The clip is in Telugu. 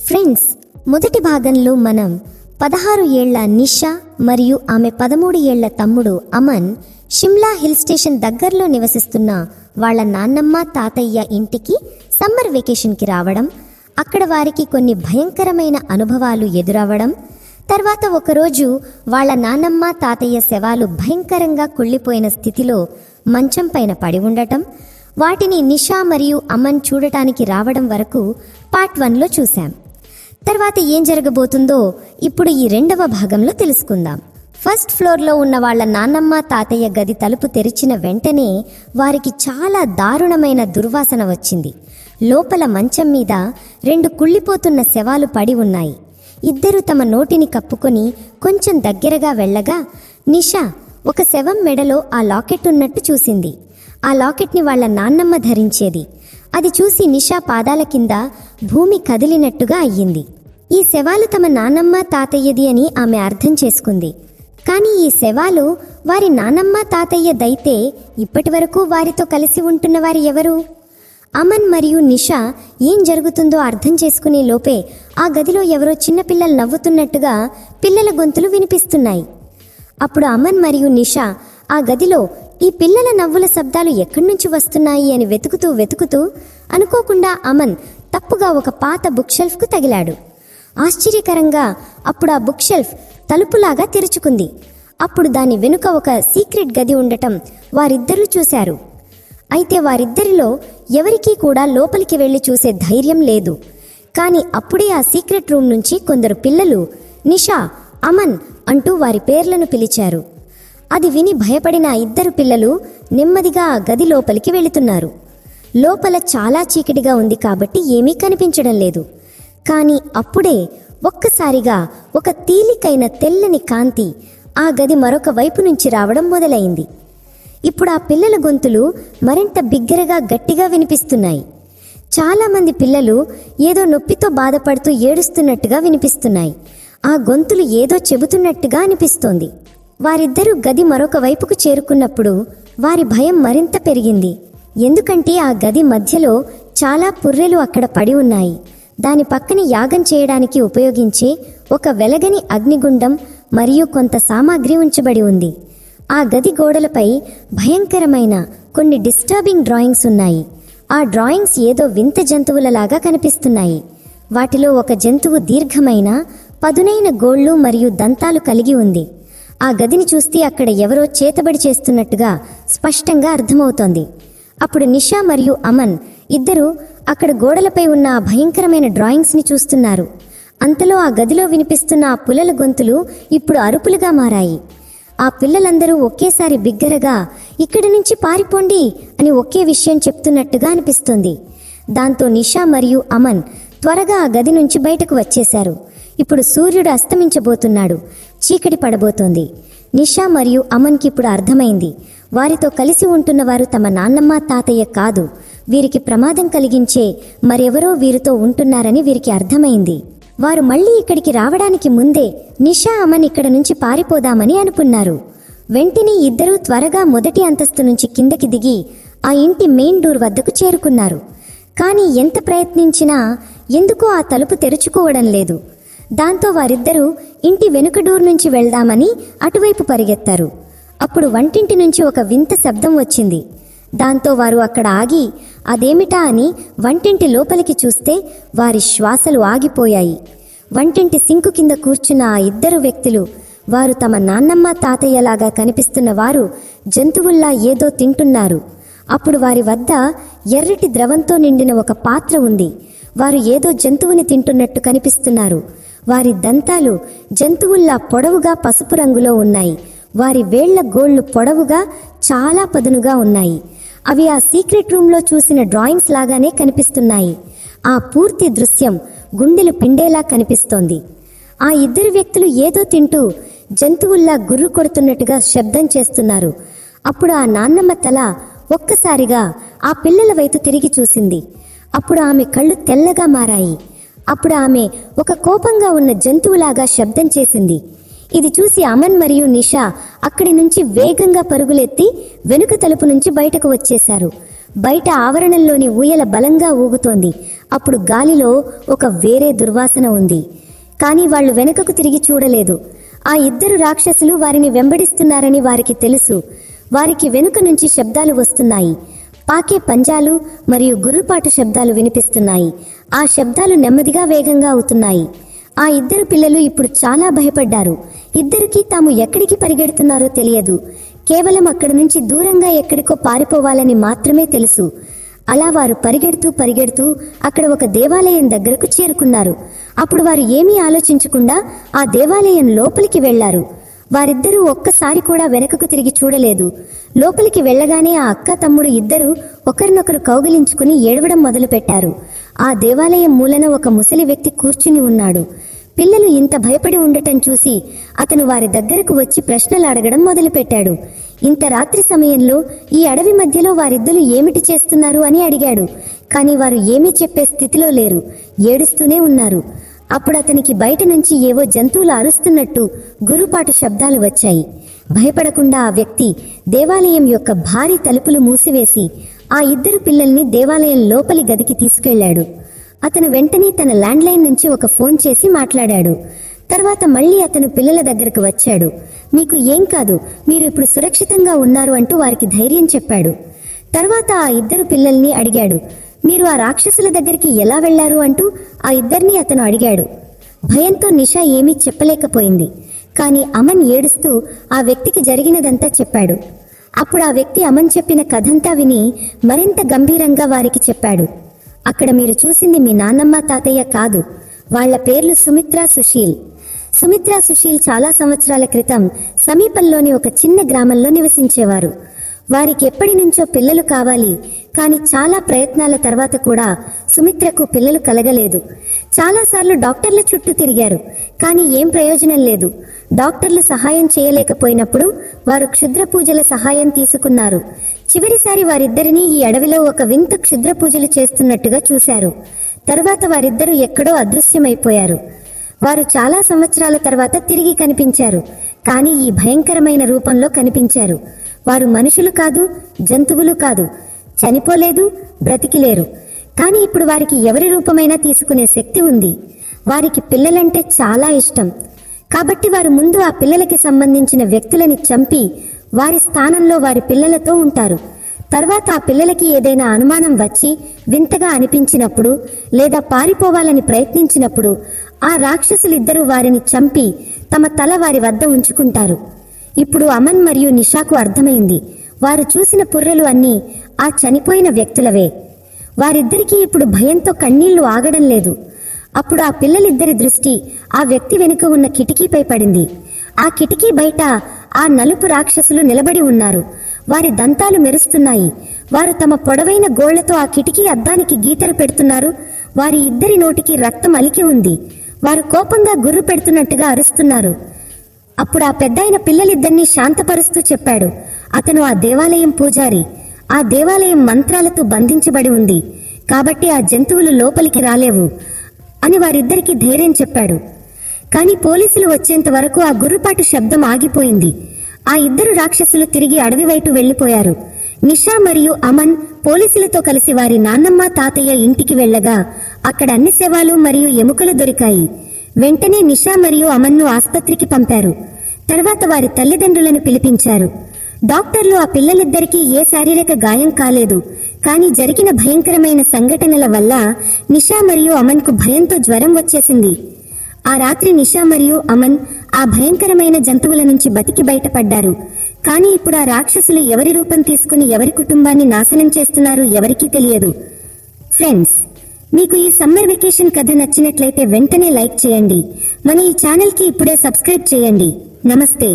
ఫ్రెండ్స్, మొదటి భాగంలో మనం 16 ఏళ్ల నిషా మరియు ఆమె 13 ఏళ్ల తమ్ముడు అమన్ షిమ్లా హిల్ స్టేషన్ దగ్గరలో నివసిస్తున్న వాళ్ళ నాన్నమ్మ తాతయ్య ఇంటికి సమ్మర్ వెకేషన్కి రావడం, అక్కడ వారికి కొన్ని భయంకరమైన అనుభవాలు ఎదురవ్వడం, తర్వాత ఒకరోజు వాళ్ళ నాన్నమ్మ తాతయ్య శవాలు భయంకరంగా కుళ్ళిపోయిన స్థితిలో మంచం పైన పడి ఉండటం, వాటిని నిషా మరియు అమన్ చూడటానికి రావడం వరకు పార్ట్ 1లో చూశాం. తర్వాత ఏం జరగబోతుందో ఇప్పుడు ఈ రెండవ భాగంలో తెలుసుకుందాం. ఫస్ట్ ఫ్లోర్లో ఉన్న వాళ్ళ నాన్నమ్మ తాతయ్య గది తలుపు తెరిచిన వెంటనే వారికి చాలా దారుణమైన దుర్వాసన వచ్చింది. లోపల మంచం మీద 2 కుళ్ళిపోతున్న శవాలు పడి ఉన్నాయి. ఇద్దరు తమ నోటిని కప్పుకొని కొంచెం దగ్గరగా వెళ్ళగా నిషా ఒక శవం మెడలో ఆ లాకెట్ ఉన్నట్టు చూసింది. ఆ లాకెట్ని వాళ్ళ నాన్నమ్మ ధరించేది. అది చూసి నిషా పాదాల కింద భూమి కదిలినట్టుగా అయ్యింది. ఈ శవాలు తమ నాన్నమ్మ తాతయ్యది అని ఆమె అర్థం చేసుకుంది. కానీ ఈ శవాలు వారి నాన్నమ్మ తాతయ్య దైతే ఇప్పటి వరకు వారితో కలిసి ఉంటున్న వారు ఎవరు? అమన్ మరియు నిషా ఏం జరుగుతుందో అర్థం చేసుకునే లోపే ఆ గదిలో ఎవరో చిన్నపిల్లలు నవ్వుతున్నట్టుగా పిల్లల గొంతులు వినిపిస్తున్నాయి. అప్పుడు అమన్ మరియు నిషా ఆ గదిలో ఈ పిల్లల నవ్వుల శబ్దాలు ఎక్కడి నుంచి వస్తున్నాయి అని వెతుకుతూ అనుకోకుండా అమన్ తప్పుగా ఒక పాత బుక్ షెల్ఫ్కు తగిలాడు. ఆశ్చర్యకరంగా అప్పుడు ఆ బుక్ షెల్ఫ్ తలుపులాగా తెరుచుకుంది. అప్పుడు దాని వెనుక ఒక సీక్రెట్ గది ఉండటం వారిద్దరూ చూశారు. అయితే వారిద్దరిలో ఎవరికీ కూడా లోపలికి వెళ్ళి చూసే ధైర్యం లేదు. కానీ అప్పుడే ఆ సీక్రెట్ రూమ్ నుంచి కొందరు పిల్లలు నిషా, అమన్ అంటూ వారి పేర్లను పిలిచారు. అది విని భయపడిన ఆ ఇద్దరు పిల్లలు నెమ్మదిగా ఆ గది లోపలికి వెళుతున్నారు. లోపల చాలా చీకటిగా ఉంది కాబట్టి ఏమీ కనిపించడం లేదు. కానీ అప్పుడే ఒక్కసారిగా ఒక తేలికైన తెల్లని కాంతి ఆ గది మరొక వైపు నుంచి రావడం మొదలైంది. ఇప్పుడు ఆ పిల్లల గొంతులు మరింత బిగ్గరగా గట్టిగా వినిపిస్తున్నాయి. చాలామంది పిల్లలు ఏదో నొప్పితో బాధపడుతూ ఏడుస్తున్నట్టుగా వినిపిస్తున్నాయి. ఆ గొంతులు ఏదో చెబుతున్నట్టుగా అనిపిస్తోంది. వారిద్దరూ గది మరొక వైపుకు చేరుకున్నప్పుడు వారి భయం మరింత పెరిగింది. ఎందుకంటే ఆ గది మధ్యలో చాలా పుర్రెలు అక్కడ పడి ఉన్నాయి. దాని పక్కన యాగం చేయడానికి ఉపయోగించే ఒక వెలగని అగ్నిగుండం మరియు కొంత సామాగ్రి ఉంచబడి ఉంది. ఆ గది గోడలపై భయంకరమైన కొన్ని డిస్టర్బింగ్ డ్రాయింగ్స్ ఉన్నాయి. ఆ డ్రాయింగ్స్ ఏదో వింత జంతువులలాగా కనిపిస్తున్నాయి. వాటిలో ఒక జంతువు దీర్ఘమైన పదునైన గోళ్ళు మరియు దంతాలు కలిగి ఉంది. ఆ గదిని చూస్తే అక్కడ ఎవరో చేతబడి చేస్తున్నట్టుగా స్పష్టంగా అర్థమవుతోంది. అప్పుడు నిషా మరియు అమన్ ఇద్దరూ అక్కడ గోడలపై ఉన్న ఆ భయంకరమైన డ్రాయింగ్స్ని చూస్తున్నారు. అంతలో ఆ గదిలో వినిపిస్తున్న ఆ పుల్లల గొంతులు ఇప్పుడు అరుపులుగా మారాయి. ఆ పిల్లలందరూ ఒకేసారి బిగ్గరగా ఇక్కడి నుంచి పారిపోండి అని ఒకే విషయం చెప్తున్నట్టుగా అనిపిస్తుంది. దాంతో నిషా మరియు అమన్ త్వరగా ఆ గది నుంచి బయటకు వచ్చేశారు. ఇప్పుడు సూర్యుడు అస్తమించబోతున్నాడు. చీకటి పడబోతోంది. నిషా మరియు అమన్కి ఇప్పుడు అర్థమైంది, వారితో కలిసి ఉంటున్న వారు తమ నాన్నమ్మ తాతయ్య కాదు, వీరికి ప్రమాదం కలిగించే మరెవరో వీరితో ఉంటున్నారని వీరికి అర్థమైంది. వారు మళ్ళీ ఇక్కడికి రావడానికి ముందే నిషా, అమన్ ఇక్కడ నుంచి పారిపోదామని అనుకున్నారు. వెంటనే ఇద్దరూ త్వరగా మొదటి అంతస్తు నుంచి కిందకి దిగి ఆ ఇంటి మెయిన్ డోర్ వద్దకు చేరుకున్నారు. కానీ ఎంత ప్రయత్నించినా ఎందుకో ఆ తలుపు తెరుచుకోవడం లేదు. దాంతో వారిద్దరూ ఇంటి వెనుక డోర్ నుంచి వెళ్దామని అటువైపు పరిగెత్తారు. అప్పుడు వంటింటి నుంచి ఒక వింత శబ్దం వచ్చింది. దాంతో వారు అక్కడ ఆగి అదేమిటా అని వంటింటి లోపలికి చూస్తే వారి శ్వాసలు ఆగిపోయాయి. వంటింటి సింకు కింద కూర్చున్న ఆ ఇద్దరు వ్యక్తులు వారు తమ నాన్నమ్మ తాతయ్యలాగా కనిపిస్తున్న వారు జంతువుల్లా ఏదో తింటున్నారు. అప్పుడు వారి వద్ద ఎర్రటి ద్రవంతో నిండిన ఒక పాత్ర ఉంది. వారు ఏదో జంతువుని తింటున్నట్టు కనిపిస్తున్నారు. వారి దంతాలు జంతువుల్లా పొడవుగా పసుపు రంగులో ఉన్నాయి. వారి వేళ్ల గోళ్లు పొడవుగా చాలా పదునుగా ఉన్నాయి. అవి ఆ సీక్రెట్ రూమ్లో చూసిన డ్రాయింగ్స్ లాగానే కనిపిస్తున్నాయి. ఆ పూర్తి దృశ్యం గుండెలు పిండేలా కనిపిస్తోంది. ఆ ఇద్దరు వ్యక్తులు ఏదో తింటూ జంతువుల్లా గుర్రు కొడుతున్నట్టుగా శబ్దం చేస్తున్నారు. అప్పుడు ఆ నాన్నమ్మ తల ఒక్కసారిగా ఆ పిల్లల వైపు తిరిగి చూసింది. అప్పుడు ఆమె కళ్ళు తెల్లగా మారాయి. అప్పుడు ఆమె ఒక కోపంగా ఉన్న జంతువులాగా శబ్దం చేసింది. ఇది చూసి అమన్ మరియు నిషా అక్కడి నుంచి వేగంగా పరుగులెత్తి వెనుక తలుపు నుంచి బయటకు వచ్చేశారు. బయట ఆవరణంలోని ఊయల బలంగా ఊగుతోంది. అప్పుడు గాలిలో ఒక వేరే దుర్వాసన ఉంది. కానీ వాళ్ళు వెనుకకు తిరిగి చూడలేదు. ఆ ఇద్దరు రాక్షసులు వారిని వెంబడిస్తున్నారని వారికి తెలుసు. వారికి వెనుక నుంచి శబ్దాలు వస్తున్నాయి. పాకే పంజాలు మరియు గుర్రుపాటు శబ్దాలు వినిపిస్తున్నాయి. ఆ శబ్దాలు నెమ్మదిగా వేగంగా అవుతున్నాయి. ఆ ఇద్దరు పిల్లలు ఇప్పుడు చాలా భయపడ్డారు. ఇద్దరికీ తాము ఎక్కడికి పరిగెడుతున్నారో తెలియదు. కేవలం అక్కడి నుంచి దూరంగా ఎక్కడికో పారిపోవాలని మాత్రమే తెలుసు. అలా వారు పరిగెడుతూ అక్కడ ఒక దేవాలయం దగ్గరకు చేరుకున్నారు. అప్పుడు వారు ఏమీ ఆలోచించకుండా ఆ దేవాలయం లోపలికి వెళ్లారు. వారిద్దరూ ఒక్కసారి కూడా వెనకకు తిరిగి చూడలేదు. లోపలికి వెళ్లగానే ఆ అక్క తమ్ముడు ఇద్దరు ఒకరినొకరు కౌగిలించుకుని ఏడవడం మొదలుపెట్టారు. ఆ దేవాలయం మూలన ఒక ముసలి వ్యక్తి కూర్చుని ఉన్నాడు. పిల్లలు ఇంత భయపడి ఉండటం చూసి అతను వారి దగ్గరకు వచ్చి ప్రశ్నలు అడగడం మొదలుపెట్టాడు. ఇంత రాత్రి సమయంలో ఈ అడవి మధ్యలో వారిద్దరూ ఏమిటి చేస్తున్నారు అని అడిగాడు. కానీ వారు ఏమీ చెప్పే స్థితిలో లేరు. ఏడుస్తూనే ఉన్నారు. అప్పుడు అతనికి బయట నుంచి ఏవో జంతువులు అరుస్తున్నట్టు గుర్రుపాటు శబ్దాలు వచ్చాయి. భయపడకుండా ఆ వ్యక్తి దేవాలయం యొక్క భారీ తలుపులు మూసివేసి ఆ ఇద్దరు పిల్లల్ని దేవాలయం లోపలి గదికి తీసుకెళ్లాడు. అతను వెంటనే తన ల్యాండ్లైన్ నుంచి ఒక ఫోన్ చేసి మాట్లాడాడు. తర్వాత మళ్ళీ అతను పిల్లల దగ్గరకు వచ్చాడు. మీకు ఏం కాదు, మీరు ఇప్పుడు సురక్షితంగా ఉన్నారు అంటూ వారికి ధైర్యం చెప్పాడు. తర్వాత ఆ ఇద్దరు పిల్లల్ని అడిగాడు, మీరు ఆ రాక్షసుల దగ్గరికి ఎలా వెళ్లారు అంటూ ఆ ఇద్దరిని అతను అడిగాడు. భయంతో నిషా ఏమీ చెప్పలేకపోయింది. కానీ అమన్ ఏడుస్తూ ఆ వ్యక్తికి జరిగినదంతా చెప్పాడు. అప్పుడు ఆ వ్యక్తి అమన్ చెప్పిన కథంతా విని మరింత గంభీరంగా వారికి చెప్పాడు. అక్కడ మీరు చూసింది మీ నాన్నమ్మ తాతయ్య కాదు. వాళ్ల పేర్లు సుమిత్ర, సుశీల్. సుమిత్ర, సుశీల్ చాలా సంవత్సరాల క్రితం సమీపంలోని ఒక చిన్న గ్రామంలో నివసించేవారు. వారికి ఎప్పటి నుంచో పిల్లలు కావాలి. కానీ చాలా ప్రయత్నాల తర్వాత కూడా సుమిత్రకు పిల్లలు కలగలేదు. చాలాసార్లు డాక్టర్ల చుట్టూ తిరిగారు. కానీ ఏం ప్రయోజనం లేదు. డాక్టర్లు సహాయం చేయలేకపోయినప్పుడు వారు క్షుద్ర పూజల సహాయం తీసుకున్నారు. చివరిసారి వారిద్దరినీ ఈ అడవిలో ఒక వింత క్షుద్ర పూజలు చేస్తున్నట్టుగా చూశారు. తర్వాత వారిద్దరూ ఎక్కడో అదృశ్యమైపోయారు. వారు చాలా సంవత్సరాల తర్వాత తిరిగి కనిపించారు. కానీ ఈ భయంకరమైన రూపంలో కనిపించారు. వారు మనుషులు కాదు, జంతువులు కాదు. చనిపోలేదు, బ్రతికిలేరు. కానీ ఇప్పుడు వారికి ఎవరి రూపమైనా తీసుకునే శక్తి ఉంది. వారికి పిల్లలంటే చాలా ఇష్టం. కాబట్టి వారు ముందు ఆ పిల్లలకి సంబంధించిన వ్యక్తులని చంపి వారి స్థానంలో వారి పిల్లలతో ఉంటారు. తర్వాత ఆ పిల్లలకి ఏదైనా అనుమానం వచ్చి వింతగా అనిపించినప్పుడు లేదా పారిపోవాలని ప్రయత్నించినప్పుడు ఆ రాక్షసులిద్దరూ వారిని చంపి తమ తల వారి వద్ద ఉంచుకుంటారు. ఇప్పుడు అమన్ మరియు నిషాకు అర్థమైంది. వారు చూసిన పుర్రెలు అన్నీ ఆ చనిపోయిన వ్యక్తులవే. వారిద్దరికీ ఇప్పుడు భయంతో కన్నీళ్లు ఆగడం లేదు. అప్పుడు ఆ పిల్లలిద్దరి దృష్టి ఆ వ్యక్తి వెనుక ఉన్న కిటికీపై పడింది. ఆ కిటికీ బయట ఆ నలుపు రాక్షసులు నిలబడి ఉన్నారు. వారి దంతాలు మెరుస్తున్నాయి. వారు తమ పొడవైన గోళ్లతో ఆ కిటికీ అద్దానికి గీతలు పెడుతున్నారు. వారి ఇద్దరి నోటికి రక్తం అలికి ఉంది. వారు కోపంగా గుర్రు పెడుతున్నట్టుగా అరుస్తున్నారు. అప్పుడు ఆ పెద్దాయన పిల్లలిద్దరినీ శాంతపరుస్తూ చెప్పాడు. అతను ఆ దేవాలయం పూజారి. ఆ దేవాలయం మంత్రాలతో బంధించబడి ఉంది. కాబట్టి ఆ జంతువులు లోపలికి రాలేవు అని వారిద్దరికీ ధైర్యం చెప్పాడు. కానీ పోలీసులు వచ్చేంత వరకు ఆ గుర్రుపాటు శబ్దం ఆగిపోయింది. ఆ ఇద్దరు రాక్షసులు తిరిగి అడవి వైపు వెళ్లిపోయారు. నిషా మరియు అమన్ పోలీసులతో కలిసి వారి నాన్నమ్మ తాతయ్య ఇంటికి వెళ్లగా అక్కడ అన్ని శవాలు మరియు ఎముకలు దొరికాయి. వెంటనే నిషా మరియు అమన్ను ఆస్పత్రికి పంపారు. తర్వాత వారి తల్లిదండ్రులను పిలిపించారు. డాక్టర్లు ఆ పిల్లలిద్దరికీ ఏ శారీరక గాయం కాలేదు. కానీ జరిగిన భయంకరమైన సంఘటనల వల్ల నిషా మరియు అమన్కు భయంతో జ్వరం వచ్చేసింది. ఆ రాత్రి నిషా మరియు అమన్ ఆ భయంకరమైన జంతువుల నుంచి బతికి బయటపడ్డారు. కానీ ఇప్పుడు ఆ రాక్షసులు ఎవరి రూపం తీసుకుని ఎవరి కుటుంబాన్ని నాశనం చేస్తున్నారు ఎవరికీ తెలియదు. ఫ్రెండ్స్, మీకు ఈ సమ్మర్ వెకేషన్ కథ నచ్చినట్లయితే వెంటనే లైక్ చేయండి. మన ఈ ఛానల్కి ఇప్పుడే సబ్స్క్రైబ్ చేయండి. నమస్తే.